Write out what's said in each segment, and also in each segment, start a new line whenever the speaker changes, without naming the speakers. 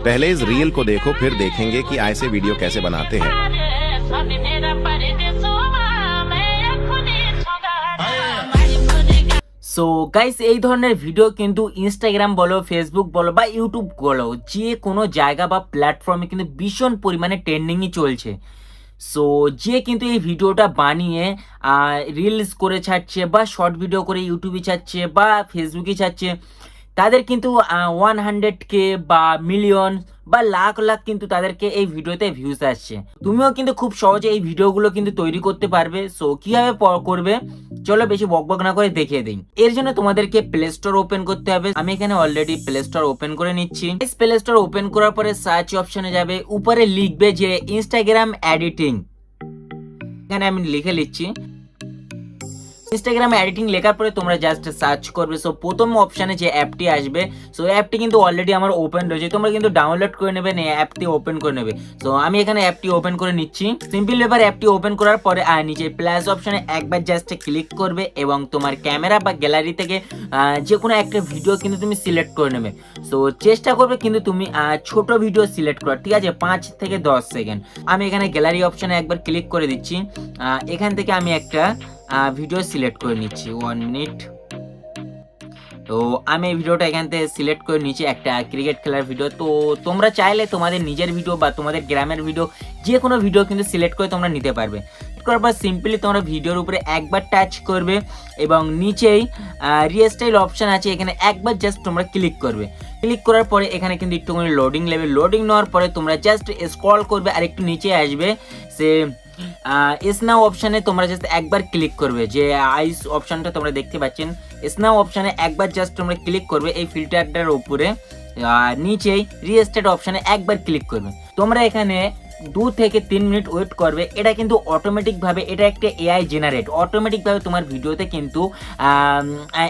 पहले इस रील को देखो, फिर देखेंगे कि ऐसे वीडियो कैसे बनाते हैं।
সো গাইস, এই ধরনের ভিডিও কিন্তু ইনস্টাগ্রাম বলো, ফেসবুক বলো বা ইউটিউব বলো, যে কোনো জায়গা বা প্ল্যাটফর্মে কিন্তু ভীষণ পরিমাণে ট্রেন্ডিংই চলছে। সো যে কিন্তু এই ভিডিওটা বানিয়ে রিলস করে ছাড়ছে বা শর্ট ভিডিও করে ইউটিউবে ছাড়ছে বা ফেসবুকে ছাড়ছে, তাদের কিন্তু 100K বা মিলিয়ন বা লাখ লাখ কিন্তু তাদেরকে এই ভিডিওতে ভিউজ আসছে। তুমিও কিন্তু খুব সহজে এই ভিডিওগুলো কিন্তু তৈরি করতে পারবে। সো কিভাবে করবে, চলো বেশি বকবক না করে দেখিয়ে দিই। এর জন্য তোমাদেরকে প্লে স্টোর ওপেন করতে হবে। আমি এখানে অলরেডি প্লে স্টোর ওপেন করে নিচ্ছি। প্লে স্টোর ওপেন করার পরে সার্চ অপশনে যাবে, উপরে লিখবে যে ইনস্টাগ্রাম এডিটিং। এখানে আমি লিখে নিচ্ছি ইনস্টাগ্রামে এডিটিং। লেখার পরে তোমরা জাস্ট সার্চ করবে। সো প্রথম অপশানে যে অ্যাপটি আসবে, সো অ্যাপটি কিন্তু অলরেডি আমার ওপেন রয়েছে, তোমরা কিন্তু ডাউনলোড করে নেবে, অ্যাপটি ওপেন করে নেবে। সো আমি এখানে অ্যাপটি ওপেন করে নিচ্ছি। সিম্পল এবার অ্যাপটি ওপেন করার পরে নিচে প্লাস অপশানে একবার জাস্ট ক্লিক করবে এবং তোমার ক্যামেরা বা গ্যালারি থেকে যে কোনো একটা ভিডিও কিন্তু তুমি সিলেক্ট করে নেবে। সো চেষ্টা করবে কিন্তু তুমি ছোট ভিডিও সিলেক্ট করার, ঠিক আছে, 5 থেকে 10 সেকেন্ড। আমি এখানে গ্যালারি অপশানে একবার ক্লিক করে দিচ্ছি। এখান থেকে আমি একটা ভিডিও সিলেক্ট করে নিচ্ছি, 1 মিনিট। তো আমি এই ভিডিওটা এখান থেকে সিলেক্ট করে নিচ্ছি, একটা ক্রিকেট খেলার ভিডিও। তো তোমরা চাইলে তোমাদের নিজের ভিডিও বা তোমাদের গ্রামের ভিডিও, যে কোনো ভিডিও কিন্তু সিলেক্ট করে তোমরা নিতে পারবে। করার পর সিম্পলি তোমরা ভিডিওর উপরে একবার টাচ করবে এবং নিচেই রিস্টাইল অপশান আছে, এখানে একবার জাস্ট তোমরা ক্লিক করবে। ক্লিক করার পরে এখানে কিন্তু একটুখানি লোডিং নেবে। লোডিং নেওয়ার পরে তোমরা জাস্ট স্ক্রল করবে আর একটু নিচে আসবে, সে এস নাও অপশানে তোমরা জাস্ট একবার ক্লিক করবে। যে আইস অপশানটা তোমরা দেখতে পাচ্ছেন, এস নাও অপশানে একবার জাস্ট তোমরা ক্লিক করবে এই ফিল্টারটার উপরে। নিচেই রিস্টার্ট অপশানে একবার ক্লিক করবে। তোমরা এখানে 2 থেকে 3 মিনিট ওয়েট করবে। এটা কিন্তু অটোমেটিকভাবে, এটা একটা এআই জেনারেট, অটোমেটিকভাবে তোমার ভিডিওতে কিন্তু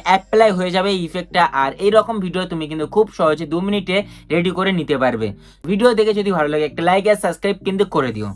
অ্যাপ্লাই হয়ে যাবে এই ইফেক্টটা। আর এইরকম ভিডিও তুমি কিন্তু খুব সহজে 2 মিনিটে রেডি করে নিতে পারবে। ভিডিও দেখে যদি ভালো লাগে একটা লাইক আর সাবস্ক্রাইব কিন্তু করে দিও।